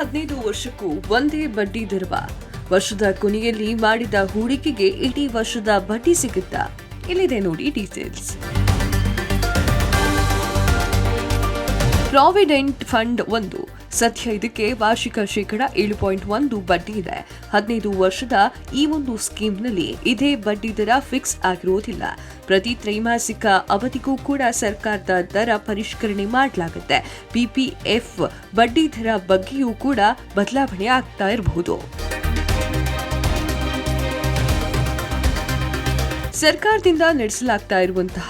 15 ವರ್ಷಕ್ಕೂ ಒಂದೇ ಬಡ್ಡಿ ದರವ? ವರ್ಷದ ಕೊನೆಯಲ್ಲಿ ಮಾಡಿದ ಹೂಡಿಕೆಗೆ ಇಡೀ ವರ್ಷದ ಬಡ್ಡಿ ಸಿಗುತ್ತಾ? ಇಲ್ಲಿದೆ ನೋಡಿ ಡೀಟೇಲ್ಸ್. ಪ್ರಾವಿಡೆಂಟ್ ಫಂಡ್ 1 ಸದ್ಯ ಇದಕ್ಕೆ ವಾರ್ಷಿಕ ಶೇಕಡ 7.1 ಬಡ್ಡಿ ಇದೆ. 15 ವರ್ಷದ ಈ ಒಂದು ಸ್ಕೀಮ್ನಲ್ಲಿ ಇದೇ ಬಡ್ಡಿ ದರ ಫಿಕ್ಸ್ ಆಗಿರುವುದಿಲ್ಲ. ಪ್ರತಿ ತ್ರೈಮಾಸಿಕ ಅವಧಿಗೂ ಕೂಡ ಸರ್ಕಾರದ ದರ ಪರಿಷ್ಕರಣೆ ಮಾಡಲಾಗುತ್ತೆ. ಪಿಪಿಎಫ್ ಬಡ್ಡಿ ದರ ಬಗ್ಗೆಯೂ ಕೂಡ ಬದಲಾವಣೆ ಆಗ್ತಾ ಇರಬಹುದು. ಸರ್ಕಾರದಿಂದ ನಡೆಸಲಾಗ್ತಾ ಇರುವಂತಹ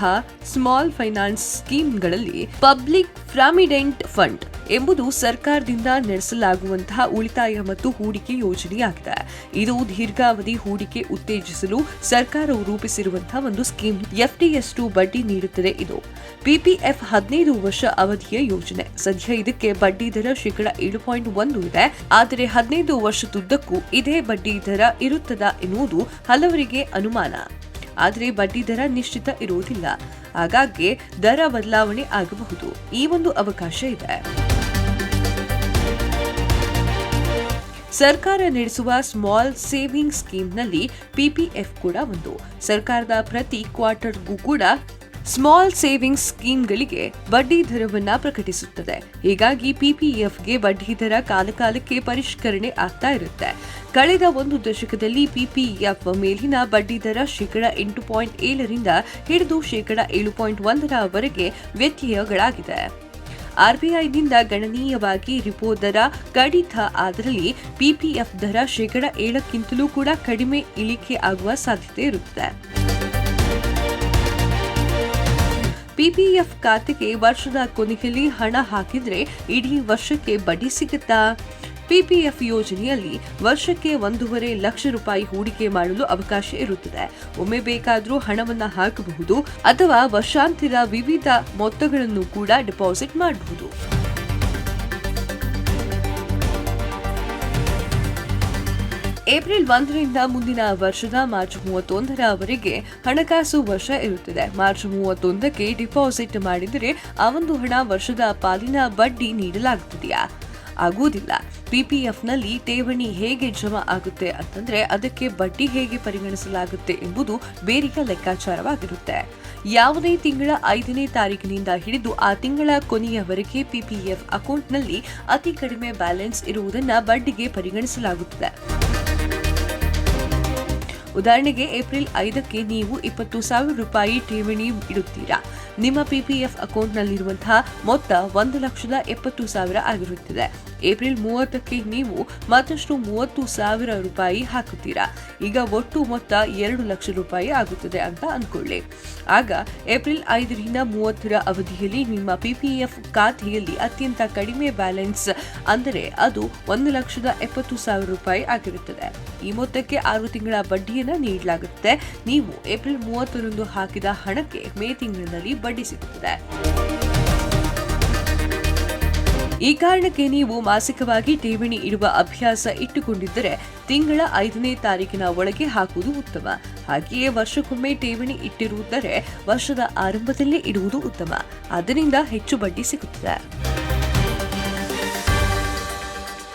ಸ್ಮಾಲ್ ಫೈನಾನ್ಸ್ ಸ್ಕೀಮ್ಗಳಲ್ಲಿ ಪಬ್ಲಿಕ್ ಪ್ರಾವಿಡೆಂಟ್ ಫಂಡ್ ಎಂಬುದು ಸರ್ಕಾರದಿಂದ ನಡೆಸಲಾಗುವಂತಹ ಉಳಿತಾಯ ಮತ್ತು ಹೂಡಿಕೆ ಯೋಜನೆಯಾಗಿದೆ. ಇದು ದೀರ್ಘಾವಧಿ ಹೂಡಿಕೆ ಉತ್ತೇಜಿಸಲು ಸರ್ಕಾರವು ರೂಪಿಸಿರುವಂತಹ ಒಂದು ಸ್ಕೀಮ್. ಎಫ್ಡಿಯಷ್ಟು ಬಡ್ಡಿ ನೀಡುತ್ತದೆ. ಇದು ಪಿಪಿಎಫ್ 15 ವರ್ಷ ಅವಧಿಯ ಯೋಜನೆ. ಸದ್ಯ ಇದಕ್ಕೆ ಬಡ್ಡಿ ದರ ಶೇಕಡ 7.1 ಇದೆ. ಆದರೆ 15 ವರ್ಷದುದ್ದಕ್ಕೂ ಇದೇ ಬಡ್ಡಿ ದರ ಇರುತ್ತದಾ ಎನ್ನುವುದು ಹಲವರಿಗೆ ಅನುಮಾನ. ಆದರೆ ಬಡ್ಡಿ ದರ ನಿಶ್ಚಿತ ಇರುವುದಿಲ್ಲ. ಆಗಾಗ್ಗೆ ದರ ಬದಲಾವಣೆ ಆಗಬಹುದು. ಈ ಒಂದು ಅವಕಾಶ ಇದೆ. ಸರ್ಕಾರ ನಡೆಸುವ ಸ್ಮಾಲ್ ಸೇವಿಂಗ್ ಸ್ಕೀಮ್ನಲ್ಲಿ ಪಿಪಿಎಫ್ ಕೂಡ ಒಂದು. ಸರ್ಕಾರದ ಪ್ರತಿ ಕ್ವಾರ್ಟರ್ಗೂ ಕೂಡ ಸ್ಮಾಲ್ ಸೇವಿಂಗ್ಸ್ ಸ್ಕೀಮ್ಗಳಿಗೆ ಬಡ್ಡಿ ದರವನ್ನ ಪ್ರಕಟಿಸುತ್ತದೆ. ಹೀಗಾಗಿ ಪಿಪಿಎಫ್ಗೆ ಬಡ್ಡಿ ದರ ಕಾಲಕಾಲಕ್ಕೆ ಪರಿಷ್ಕರಣೆ ಆಗ್ತಾ ಇರುತ್ತೆ. ಕಳೆದ ಒಂದು ದಶಕದಲ್ಲಿ ಪಿಪಿಎಫ್ ಮೇಲಿನ ಬಡ್ಡಿ ದರ ಶೇಕಡ 8.7 ಹಿಡಿದು ಶೇಕಡ 7.1 ವ್ಯತ್ಯಯಗಳಾಗಿದೆ. ಆರ್ಬಿಐನಿಂದ ಗಣನೀಯವಾಗಿ ರಿಪೋ ದರ ಕಡಿತ ಆದಲ್ಲಿ ಪಿಪಿಎಫ್ ದರ ಶೇಕಡ 7ಕ್ಕಿಂತಲೂ ಕೂಡ ಕಡಿಮೆ ಇಳಿಕೆ ಆಗುವ ಸಾಧ್ಯತೆ ಇರುತ್ತೆ. ಪಿಪಿಎಫ್ ಖಾತೆಗೆ ವರ್ಷದ ಕೊನೆಯಲ್ಲಿ ಹಣ ಹಾಕಿದ್ರೆ ಇಡೀ ವರ್ಷಕ್ಕೆ ಬಡ್ಡಿ ಸಿಗುತ್ತಾ? ಪಿಪಿಎಫ್ ಯೋಜನೆಯಲ್ಲಿ ವರ್ಷಕ್ಕೆ 1.5 ಲಕ್ಷ ರೂಪಾಯಿ ಹೂಡಿಕೆ ಮಾಡಲು ಅವಕಾಶ ಇರುತ್ತದೆ. ಒಮ್ಮೆ ಬೇಕಾದರೂ ಹಣವನ್ನ ಹಾಕಬಹುದು ಅಥವಾ ವರ್ಷಾಂತ್ಯದ ವಿವಿಧ ಮೊತ್ತಗಳನ್ನು ಕೂಡ ಡಿಪಾಸಿಟ್ ಮಾಡಬಹುದು. ಏಪ್ರಿಲ್ 1ರಿಂದ ಮುಂದಿನ ವರ್ಷದ ಮಾರ್ಚ್ 31ರವರೆಗೆ ಹಣಕಾಸು ವರ್ಷ ಇರುತ್ತದೆ. ಮಾರ್ಚ್ 31ಕ್ಕೆ ಡಿಪಾಸಿಟ್ ಮಾಡಿದರೆ ಆ ಒಂದು ಹಣ ವರ್ಷದ ಪಾಲಿನ ಬಡ್ಡಿ ನೀಡಲಾಗುತ್ತದೆಯಾ? ಆಗುವುದಿಲ್ಲ. ಪಿಪಿಎಫ್ನಲ್ಲಿ ಠೇವಣಿ ಹೇಗೆ ಜಮಾ ಆಗುತ್ತೆ ಅಂತಂದ್ರೆ ಅದಕ್ಕೆ ಬಡ್ಡಿ ಹೇಗೆ ಪರಿಗಣಿಸಲಾಗುತ್ತೆ ಎಂಬುದು ಬೇರೆಯ ಲೆಕ್ಕಾಚಾರವಾಗಿರುತ್ತೆ. ಯಾವುದೇ ತಿಂಗಳ 5ನೇ ತಾರೀಕಿನಿಂದ ಹಿಡಿದು ಆ ತಿಂಗಳ ಕೊನೆಯವರೆಗೆ ಪಿಪಿಎಫ್ ಅಕೌಂಟ್ನಲ್ಲಿ ಅತಿ ಕಡಿಮೆ ಬ್ಯಾಲೆನ್ಸ್ ಇರುವುದನ್ನು ಬಡ್ಡಿಗೆ ಪರಿಗಣಿಸಲಾಗುತ್ತದೆ. ಉದಾಹರಣೆಗೆ ಏಪ್ರಿಲ್ 5ಕ್ಕೆ ನೀವು 20,000 ರೂಪಾಯಿ ಠೇವಣಿ ಇಡುತ್ತೀರಾ. ನಿಮ್ಮ ಪಿಪಿಎಫ್ ಅಕೌಂಟ್ನಲ್ಲಿರುವಂತಹ ಮೊತ್ತ 1,70,000 ಆಗಿರುತ್ತದೆ. ಏಪ್ರಿಲ್ 30ಕ್ಕೆ ನೀವು ಮತ್ತಷ್ಟು 30,000 ರೂಪಾಯಿ ಹಾಕುತ್ತೀರಾ. ಈಗ ಒಟ್ಟು ಮೊತ್ತ 2 ಲಕ್ಷ ರೂಪಾಯಿ ಆಗುತ್ತದೆ ಅಂತ ಅಂದ್ಕೊಳ್ಳಿ. ಆಗ ಏಪ್ರಿಲ್ 5ರಿಂದ 30ರ ಅವಧಿಯಲ್ಲಿ ನಿಮ್ಮ ಪಿಪಿಎಫ್ ಖಾತೆಯಲ್ಲಿ ಅತ್ಯಂತ ಕಡಿಮೆ ಬ್ಯಾಲೆನ್ಸ್ ಅಂದರೆ ಅದು 1,70,000 ರೂಪಾಯಿ ಆಗಿರುತ್ತದೆ. ಈ ಮೊತ್ತಕ್ಕೆ 6 ತಿಂಗಳ ಬಡ್ಡಿಯನ್ನು ನೀಡಲಾಗುತ್ತೆ. ನೀವು ಏಪ್ರಿಲ್ 30ರಂದು ಹಾಕಿದ ಹಣಕ್ಕೆ ಮೇ ತಿಂಗಳಿನಲ್ಲಿ ಬಡ್ಡಿ ಸಿಗುತ್ತದೆ. ಈ ಕಾರಣಕ್ಕೆ ನೀವು ಮಾಸಿಕವಾಗಿ ಠೇವಣಿ ಇಡುವ ಅಭ್ಯಾಸ ಇಟ್ಟುಕೊಂಡಿದ್ದರೆ ತಿಂಗಳ 5ನೇ ತಾರೀಕಿನ ಒಳಗೆ ಹಾಕುವುದು ಉತ್ತಮ. ಹಾಗೆಯೇ ವರ್ಷಕ್ಕೊಮ್ಮೆ ಠೇವಣಿ ಇಟ್ಟಿರುವುದರೆ ವರ್ಷದ ಆರಂಭದಲ್ಲೇ ಇಡುವುದು ಉತ್ತಮ. ಅದರಿಂದ ಹೆಚ್ಚು ಬಡ್ಡಿ ಸಿಗುತ್ತದೆ.